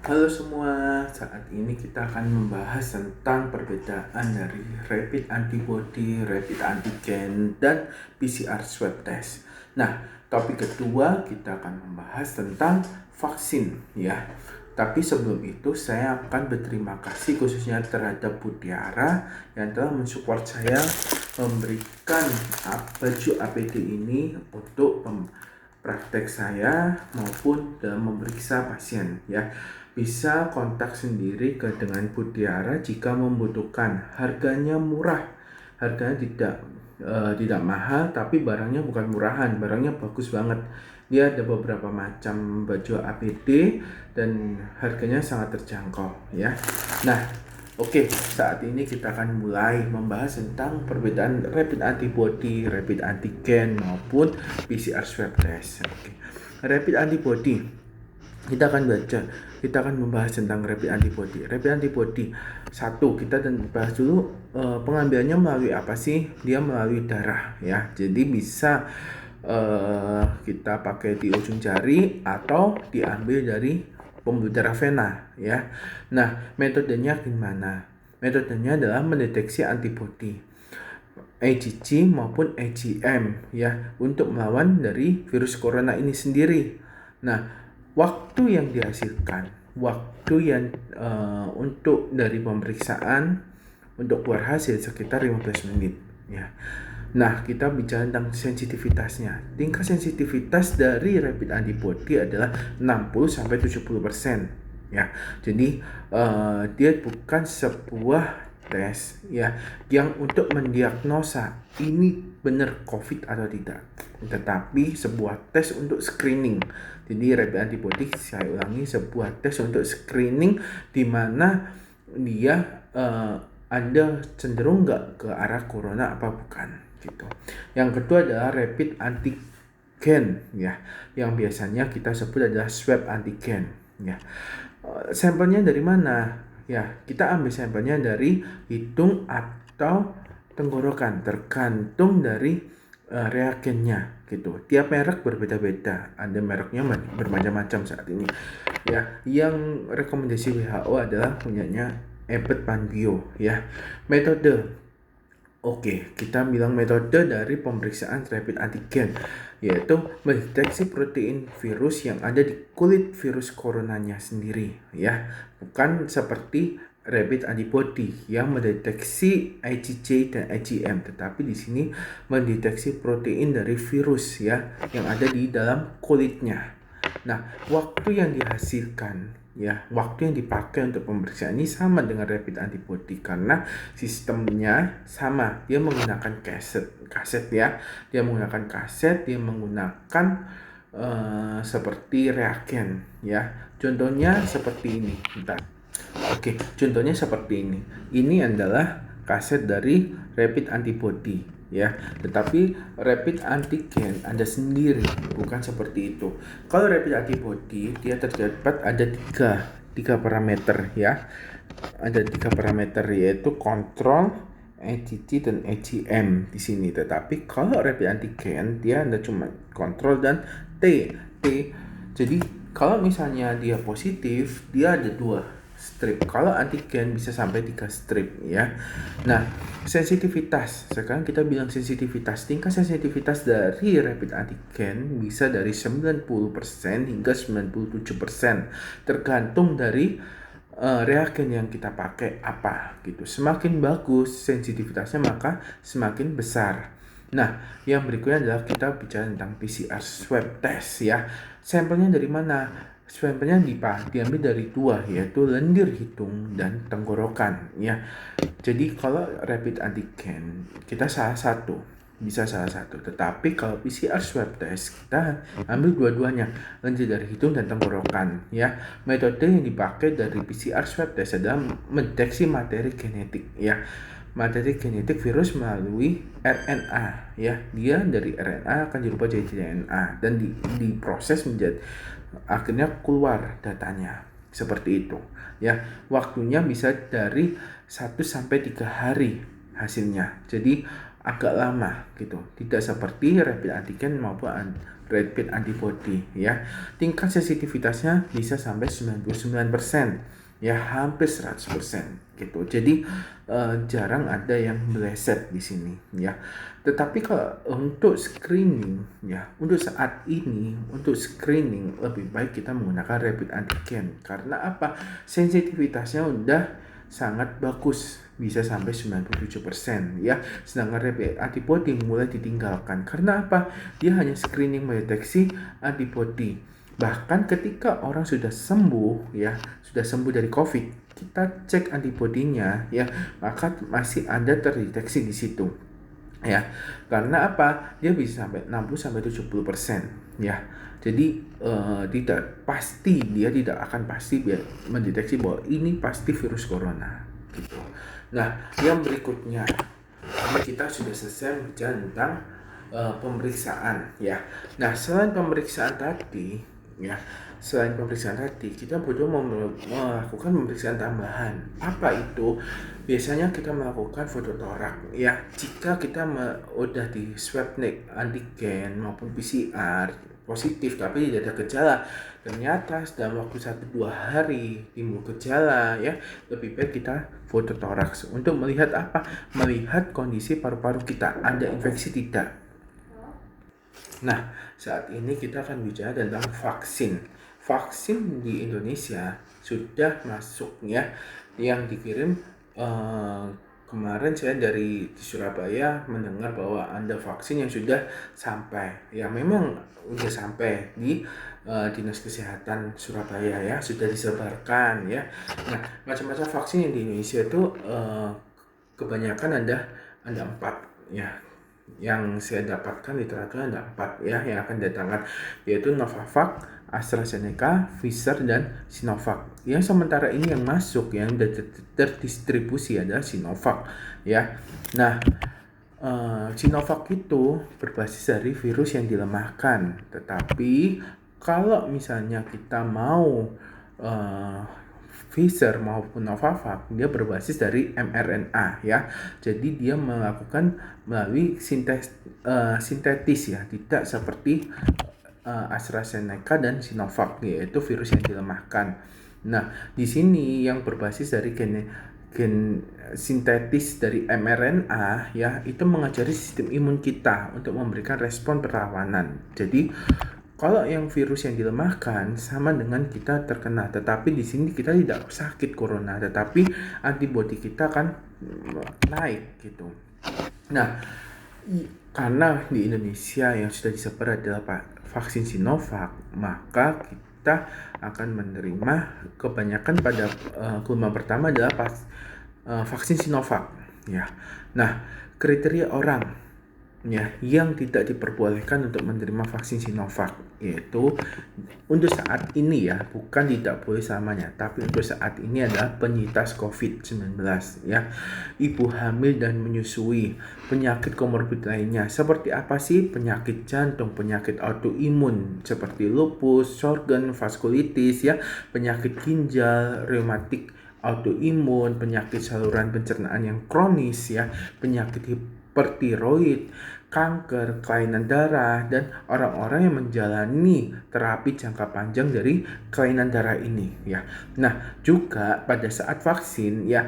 Halo semua, saat ini kita akan membahas tentang perbedaan dari rapid antibody, rapid antigen, dan PCR swab test. Nah, topik kedua kita akan membahas tentang vaksin ya. Tapi sebelum itu saya akan berterima kasih khususnya terhadap Mutiara yang telah mensupport saya memberikan baju APD ini untuk praktek saya maupun dalam memeriksa pasien ya. Bisa kontak sendiri dengan Mutiara jika membutuhkan. Harganya murah, harganya tidak mahal, tapi barangnya bukan murahan, barangnya bagus banget. Dia ada beberapa macam baju APD dan harganya sangat terjangkau ya. Nah, oke, saat ini kita akan mulai membahas tentang perbedaan rapid antibody, rapid antigen maupun PCR swab test. Oke. Rapid antibody, kita akan membahas tentang rapid antibody. Rapid antibody, satu, kita bahas dulu pengambilannya melalui apa sih? Dia melalui darah ya. Jadi bisa kita pakai di ujung jari atau diambil dari pembuluh darah vena ya. Nah, metodenya gimana? Metodenya adalah mendeteksi antibody IgG maupun IgM ya untuk melawan dari virus corona ini sendiri. Nah, waktu yang dihasilkan, waktu yang untuk dari pemeriksaan untuk keluar hasil sekitar 15 menit ya. Nah, kita bicara tentang sensitivitasnya. Tingkat sensitivitas dari rapid antibody adalah 60-70% ya. Jadi dia bukan sebuah tes ya yang untuk mendiagnosa ini benar COVID atau tidak, tetapi sebuah tes untuk screening. Jadi rapid antibody, saya ulangi, sebuah tes untuk screening di mana dia Anda cenderung nggak ke arah corona apa bukan gitu. Yang kedua adalah rapid antigen ya, yang biasanya kita sebut adalah swab antigen ya. Sampelnya dari mana? Ya, kita ambil sampelnya dari hidung atau tenggorokan, tergantung dari reagennya gitu. Tiap merek berbeda-beda. Ada mereknya bermacam-macam saat ini. Ya, yang rekomendasi WHO adalah punyanya Abbott Panbio ya. Metode, oke, kita bilang metode dari pemeriksaan rapid antigen, yaitu mendeteksi protein virus yang ada di kulit virus coronanya sendiri ya. Bukan seperti rapid antibody yang mendeteksi IgG dan IgM, tetapi di sini mendeteksi protein dari virus ya yang ada di dalam kulitnya. Nah, waktu yang dihasilkan ya, waktu yang dipakai untuk pemeriksaan ini sama dengan rapid antibody karena sistemnya sama. Dia menggunakan kaset ya. Dia menggunakan kaset, dia menggunakan seperti reagen ya. Contohnya seperti ini. Bentar. Oke, contohnya seperti ini. Ini adalah kaset dari rapid antibody ya. Tetapi rapid antigen Anda sendiri, bukan seperti itu. Kalau rapid antibody dia terdapat ada tiga parameter ya. Ada tiga parameter yaitu kontrol, IgG dan IgM di sini. Tetapi kalau rapid antigen dia ada cuma kontrol dan T. Jadi kalau misalnya dia positif, dia ada 2 strip. Kalau antigen bisa sampai 3 strip ya. Nah, sensitivitas. Sekarang kita bilang sensitivitas. Tingkat sensitivitas dari rapid antigen bisa dari 90% hingga 97%. Tergantung dari reagen yang kita pakai apa gitu. Semakin bagus sensitivitasnya maka semakin besar. Nah, yang berikutnya adalah kita bicara tentang PCR swab test ya. Sampelnya dari mana? Sampelnya diambil dari 2, yaitu lendir hidung dan tenggorokan ya. Jadi kalau rapid antigen kita bisa salah satu. Tetapi kalau PCR swab test kita ambil dua-duanya, lendir dari hidung dan tenggorokan ya. Metode yang dipakai dari PCR swab test adalah mendeteksi materi genetik ya. Materi genetik virus melalui RNA ya. Dia dari RNA akan dirubah jadi DNA dan diproses menjadi akhirnya keluar datanya seperti itu ya. Waktunya bisa dari 1 sampai 3 hari hasilnya. Jadi agak lama gitu, tidak seperti rapid antigen maupun rapid antibody ya. Tingkat sensitivitasnya bisa sampai 99%, ya hampir 100% gitu. Jadi jarang ada yang meleset di sini ya. Tetapi kalau untuk screening ya, untuk saat ini untuk screening lebih baik kita menggunakan rapid antigen. Karena apa? Sensitivitasnya udah sangat bagus, bisa sampai 97% ya. Sedangkan rapid antibody mulai ditinggalkan. Karena apa? Dia hanya screening mendeteksi antibody. Bahkan ketika orang sudah sembuh ya, sudah sembuh dari COVID, kita cek antibodinya ya, maka masih ada terdeteksi di situ. Ya, karena apa? Dia bisa sampai 60-70% ya. Jadi tidak pasti, dia tidak akan pasti mendeteksi bahwa ini pasti virus corona gitu. Nah, yang berikutnya, ini kita sudah selesai bicara tentang pemeriksaan ya. Nah, selain pemeriksaan tadi ya, kita butuh melakukan pemeriksaan tambahan. Apa itu? Biasanya kita melakukan fototorak ya. Jika kita udah di swab antigen maupun PCR positif tapi tidak ada gejala, ternyata dalam waktu 1-2 hari timbul gejala ya, lebih baik kita fototoraks untuk melihat apa? Melihat kondisi paru-paru kita ada infeksi tidak. Nah, saat ini kita akan bicara tentang vaksin. Vaksin di Indonesia sudah masuk ya, yang dikirim kemarin saya di Surabaya mendengar bahwa ada vaksin yang sudah sampai. Ya memang sudah sampai di Dinas Kesehatan Surabaya ya, sudah disebarkan ya. Nah, macam-macam vaksin yang di Indonesia itu kebanyakan ada 4 ya. Yang saya dapatkan literaturnya ada 4 ya yang akan datangkan, yaitu Novavax, AstraZeneca, Pfizer, dan Sinovac. Yang sementara ini yang masuk yang terdistribusi adalah Sinovac ya. Nah, Sinovac itu berbasis dari virus yang dilemahkan. Tetapi kalau misalnya kita mau Pfizer maupun Novavax, dia berbasis dari mRNA ya. Jadi dia melakukan melalui sintetis ya, tidak seperti AstraZeneca dan Sinovac, yaitu virus yang dilemahkan. Nah, di sini yang berbasis dari gen sintetis dari mRNA ya, itu mengajari sistem imun kita untuk memberikan respon perlawanan. Jadi kalau yang virus yang dilemahkan sama dengan kita terkena, tetapi di sini kita tidak sakit corona, tetapi antibodi kita akan naik gitu. Nah, karena di Indonesia yang sudah disebar adalah vaksin Sinovac, maka kita akan menerima kebanyakan pada gelombang pertama adalah vaksin Sinovac ya. Nah, kriteria orang ya yang tidak diperbolehkan untuk menerima vaksin Sinovac, yaitu untuk saat ini ya, bukan tidak boleh selamanya, tapi untuk saat ini adalah penyintas COVID-19 ya, ibu hamil dan menyusui, penyakit komorbid lainnya. Seperti apa sih? Penyakit jantung, penyakit autoimun seperti lupus, Sjogren, vaskulitis ya, penyakit ginjal, reumatik autoimun, penyakit saluran pencernaan yang kronis ya, penyakit hipertiroid, kanker, kelainan darah, dan orang-orang yang menjalani terapi jangka panjang dari kelainan darah ini ya. Nah, juga pada saat vaksin ya,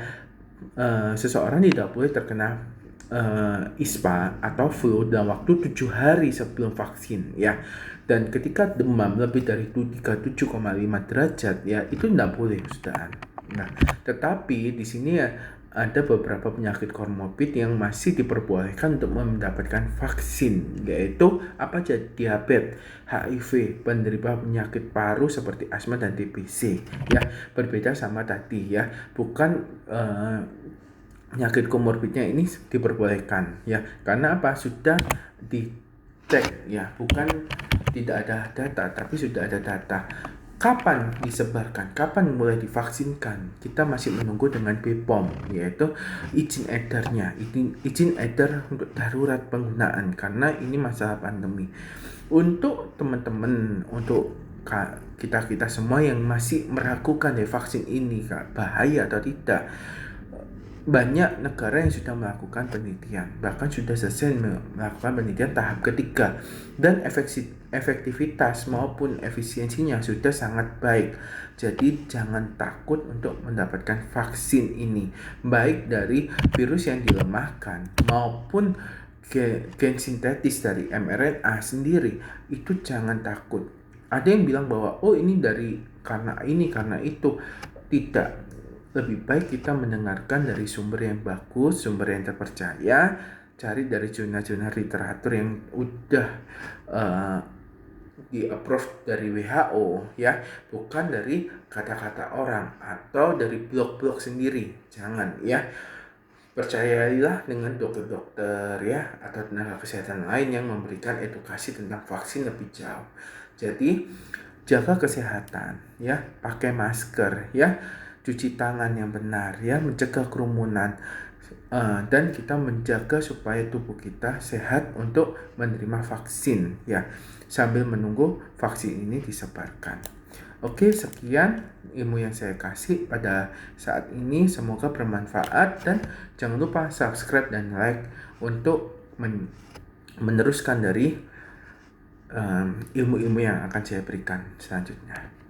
seseorang tidak boleh terkena ISPA atau flu dalam waktu 7 hari sebelum vaksin ya. Dan ketika demam lebih dari 37,5 derajat ya, itu tidak boleh sudah. Nah, tetapi di sini ya ada beberapa penyakit komorbid yang masih diperbolehkan untuk mendapatkan vaksin, yaitu apa aja? Diabetes, HIV, penderita penyakit paru seperti asma dan TBC ya. Berbeda sama tadi ya, bukan penyakit komorbidnya ini diperbolehkan ya, karena apa? Sudah dicek ya, bukan tidak ada data, tapi sudah ada data. Kapan disebarkan, kapan mulai divaksinkan, kita masih menunggu dengan BPOM, yaitu izin edarnya, izin edar untuk darurat penggunaan, karena ini masalah pandemi. Untuk teman-teman, untuk kita semua yang masih meragukan vaksin ini bahaya atau tidak, banyak negara yang sudah melakukan penelitian, bahkan sudah selesai melakukan penelitian tahap ketiga, dan efektivitas maupun efisiensinya sudah sangat baik. Jadi jangan takut untuk mendapatkan vaksin ini, baik dari virus yang dilemahkan maupun gen sintetis dari mRNA sendiri. Itu jangan takut. Ada yang bilang bahwa oh ini karena ini karena itu. Tidak, lebih baik kita mendengarkan dari sumber yang bagus, sumber yang terpercaya, cari dari jurnal-jurnal literatur yang udah di-approve dari WHO ya, bukan dari kata-kata orang atau dari blog-blog sendiri. Jangan ya. Percayailah dengan dokter-dokter ya atau tenaga kesehatan lain yang memberikan edukasi tentang vaksin lebih jauh. Jadi jaga kesehatan ya, pakai masker ya, cuci tangan yang benar ya, mencegah kerumunan, dan kita menjaga supaya tubuh kita sehat untuk menerima vaksin ya, sambil menunggu vaksin ini disebarkan. Oke, sekian ilmu yang saya kasih pada saat ini, semoga bermanfaat, dan jangan lupa subscribe dan like untuk meneruskan dari ilmu-ilmu yang akan saya berikan selanjutnya.